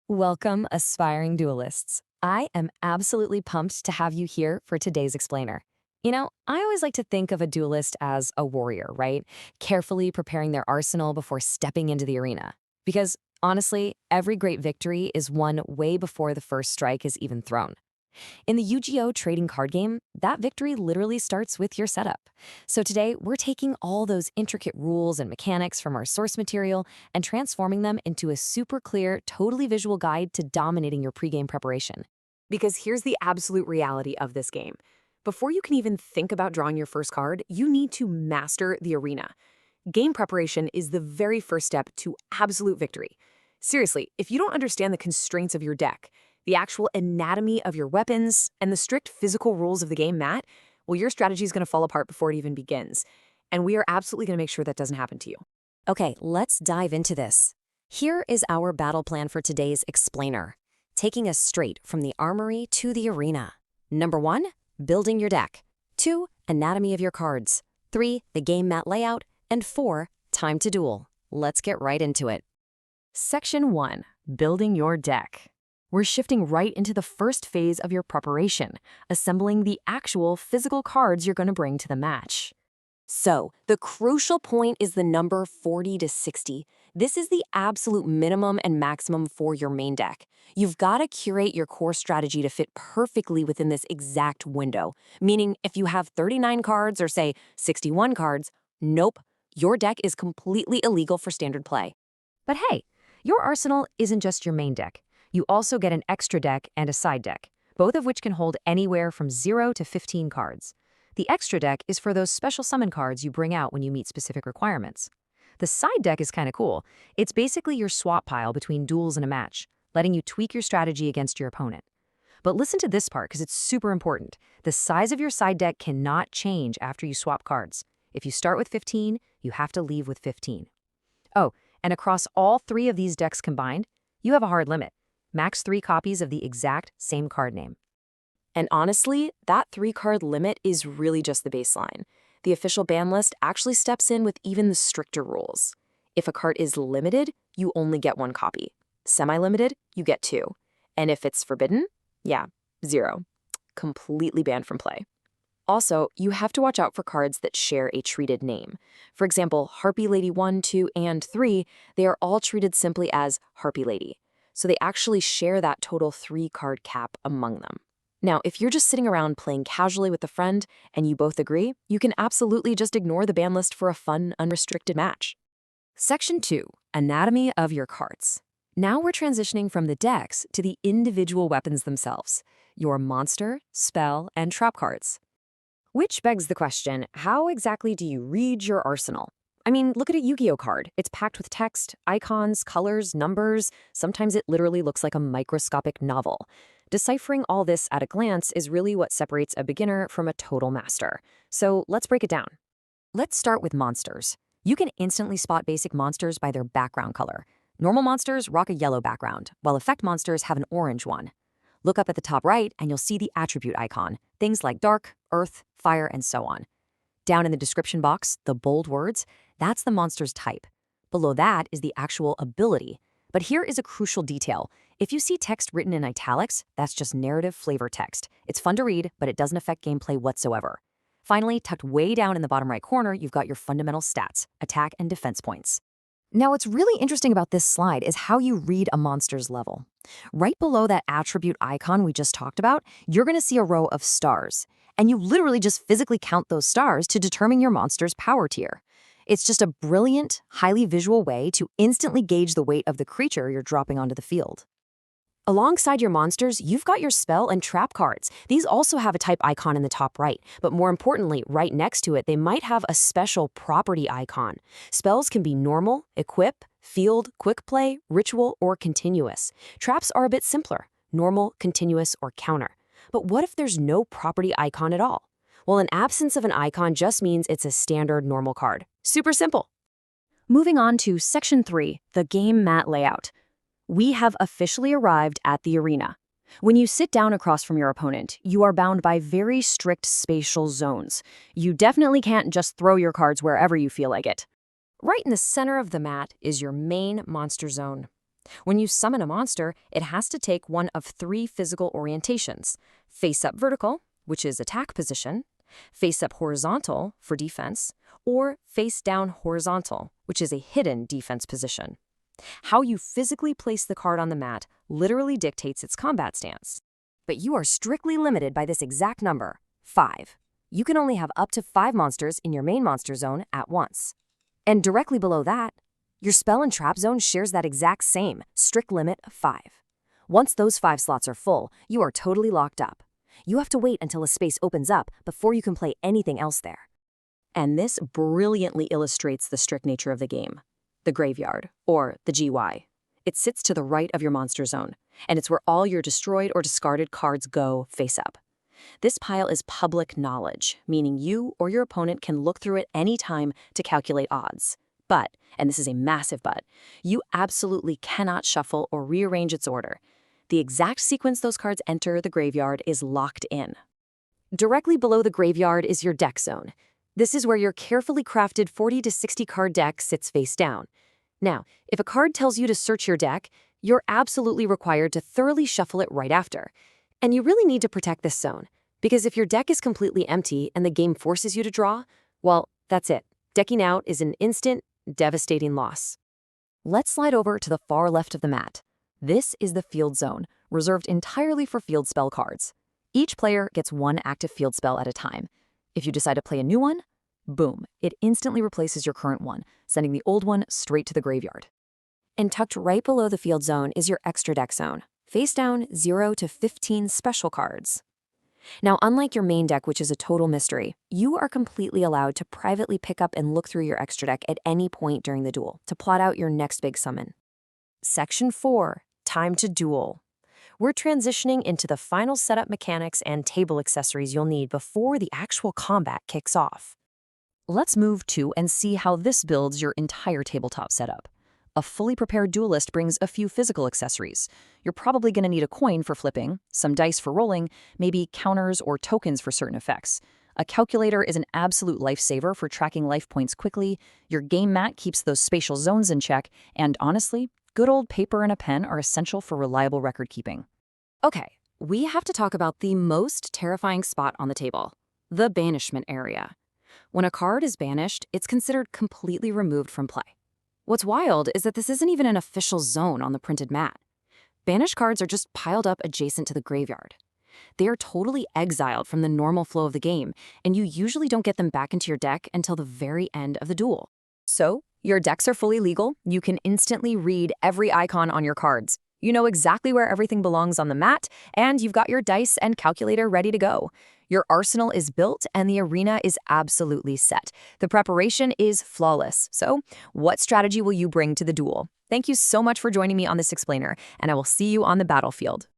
Welcome, aspiring duelists. I am absolutely pumped to have you here for today's explainer. I always like to think of a duelist as a warrior, right? Carefully preparing their arsenal before stepping into the arena. Because honestly, every great victory is won way before the first strike is even thrown. In the Yu-Gi-Oh! Trading card game, that victory literally starts with your setup. So today, we're taking all those intricate rules and mechanics from our source material and transforming them into a super clear, totally visual guide to dominating your pregame preparation. Because here's the absolute reality of this game. Before you can even think about drawing your first card, you need to master the arena. Game preparation is the very first step to absolute victory. Seriously, if you don't understand the constraints of your deck, the actual anatomy of your weapons, and the strict physical rules of the game mat, well, your strategy is going to fall apart before it even begins. And we are absolutely going to make sure that doesn't happen to you. Okay, let's dive into this. Here is our battle plan for today's explainer, taking us straight from the armory to the arena. Number 1, building your deck. 2, anatomy of your cards. 3, the game mat layout. And 4, time to duel. Let's get right into it. Section 1, building your deck. We're shifting right into the first phase of your preparation, assembling the actual physical cards you're going to bring to the match. So, the crucial point is the number 40 to 60. This is the absolute minimum and maximum for your main deck. You've got to curate your core strategy to fit perfectly within this exact window, meaning if you have 39 cards or say 61 cards, nope, your deck is completely illegal for standard play. But hey, your arsenal isn't just your main deck. You also get an extra deck and a side deck, both of which can hold anywhere from 0 to 15 cards. The extra deck is for those special summon cards you bring out when you meet specific requirements. The side deck is kind of cool. It's basically your swap pile between duels and a match, letting you tweak your strategy against your opponent. But listen to this part because it's super important. The size of your side deck cannot change after you swap cards. If you start with 15, you have to leave with 15. Oh, and across all 3 of these decks combined, you have a hard limit. Max 3 copies of the exact same card name. And honestly, that 3-card limit is really just the baseline. The official ban list actually steps in with even the stricter rules. If a card is limited, you only get 1 copy. Semi-limited, you get 2. And if it's forbidden, yeah, 0. Completely banned from play. Also, you have to watch out for cards that share a treated name. For example, Harpy Lady 1, 2, and 3, they are all treated simply as Harpy Lady. So they actually share that total 3-card cap among them. Now, if you're just sitting around playing casually with a friend and you both agree, you can absolutely just ignore the ban list for a fun, unrestricted match. Section 2, anatomy of your cards. Now we're transitioning from the decks to the individual weapons themselves, your monster, spell, and trap cards. Which begs the question, how exactly do you read your arsenal? I mean, look at a Yu-Gi-Oh card. It's packed with text, icons, colors, numbers. Sometimes it literally looks like a microscopic novel. Deciphering all this at a glance is really what separates a beginner from a total master. So let's break it down. Let's start with monsters. You can instantly spot basic monsters by their background color. Normal monsters rock a yellow background, while effect monsters have an orange one. Look up at the top right and you'll see the attribute icon, things like dark, earth, fire, and so on. Down in the description box, the bold words, that's the monster's type. Below that is the actual ability. But here is a crucial detail. If you see text written in italics, that's just narrative flavor text. It's fun to read, but it doesn't affect gameplay whatsoever. Finally, tucked way down in the bottom right corner, you've got your fundamental stats, attack and defense points. Now, what's really interesting about this slide is how you read a monster's level. Right below that attribute icon we just talked about, you're going to see a row of stars. And you literally just physically count those stars to determine your monster's power tier. It's just a brilliant, highly visual way to instantly gauge the weight of the creature you're dropping onto the field. Alongside your monsters, you've got your spell and trap cards. These also have a type icon in the top right, but more importantly, right next to it, they might have a special property icon. Spells can be normal, equip, field, quick play, ritual, or continuous. Traps are a bit simpler, normal, continuous, or counter. But what if there's no property icon at all? Well, an absence of an icon just means it's a standard normal card. Super simple. Moving on to Section 3, the game mat layout. We have officially arrived at the arena. When you sit down across from your opponent, you are bound by very strict spatial zones. You definitely can't just throw your cards wherever you feel like it. Right in the center of the mat is your main monster zone. When you summon a monster, it has to take one of three physical orientations: face-up vertical, which is attack position, face-up horizontal for defense, or face-down horizontal, which is a hidden defense position. How you physically place the card on the mat literally dictates its combat stance. But you are strictly limited by this exact number, 5. You can only have up to 5 monsters in your main monster zone at once. And directly below that, your spell and trap zone shares that exact same strict limit of 5. Once those 5 slots are full, you are totally locked up. You have to wait until a space opens up before you can play anything else there. And this brilliantly illustrates the strict nature of the game. The graveyard, or the GY. It sits to the right of your monster zone, and it's where all your destroyed or discarded cards go face up. This pile is public knowledge, meaning you or your opponent can look through it any time to calculate odds. But, and this is a massive but, you absolutely cannot shuffle or rearrange its order. The exact sequence those cards enter the graveyard is locked in. Directly below the graveyard is your deck zone. This is where your carefully crafted 40 to 60 card deck sits face down. Now, if a card tells you to search your deck, you're absolutely required to thoroughly shuffle it right after. And you really need to protect this zone, because if your deck is completely empty and the game forces you to draw, well, that's it. Decking out is an instant, devastating loss. Let's slide over to the far left of the mat. This is the field zone, reserved entirely for field spell cards. Each player gets one active field spell at a time. If you decide to play a new one, boom, it instantly replaces your current one, sending the old one straight to the graveyard. And tucked right below the field zone is your extra deck zone. Face down 0 to 15 special cards. Now, unlike your main deck, which is a total mystery, you are completely allowed to privately pick up and look through your extra deck at any point during the duel to plot out your next big summon. Section 4, Time to Duel. We're transitioning into the final setup mechanics and table accessories you'll need before the actual combat kicks off. Let's move to and see how this builds your entire tabletop setup. A fully prepared duelist brings a few physical accessories. You're probably going to need a coin for flipping, some dice for rolling, maybe counters or tokens for certain effects. A calculator is an absolute lifesaver for tracking life points quickly, your game mat keeps those spatial zones in check, and honestly, good old paper and a pen are essential for reliable record keeping. Okay, we have to talk about the most terrifying spot on the table, the banishment area. When a card is banished, it's considered completely removed from play. What's wild is that this isn't even an official zone on the printed mat. Banished cards are just piled up adjacent to the graveyard. They are totally exiled from the normal flow of the game, and you usually don't get them back into your deck until the very end of the duel. So, your decks are fully legal, you can instantly read every icon on your cards. You know exactly where everything belongs on the mat, and you've got your dice and calculator ready to go. Your arsenal is built, and the arena is absolutely set. The preparation is flawless. So, what strategy will you bring to the duel? Thank you so much for joining me on this explainer, and I will see you on the battlefield.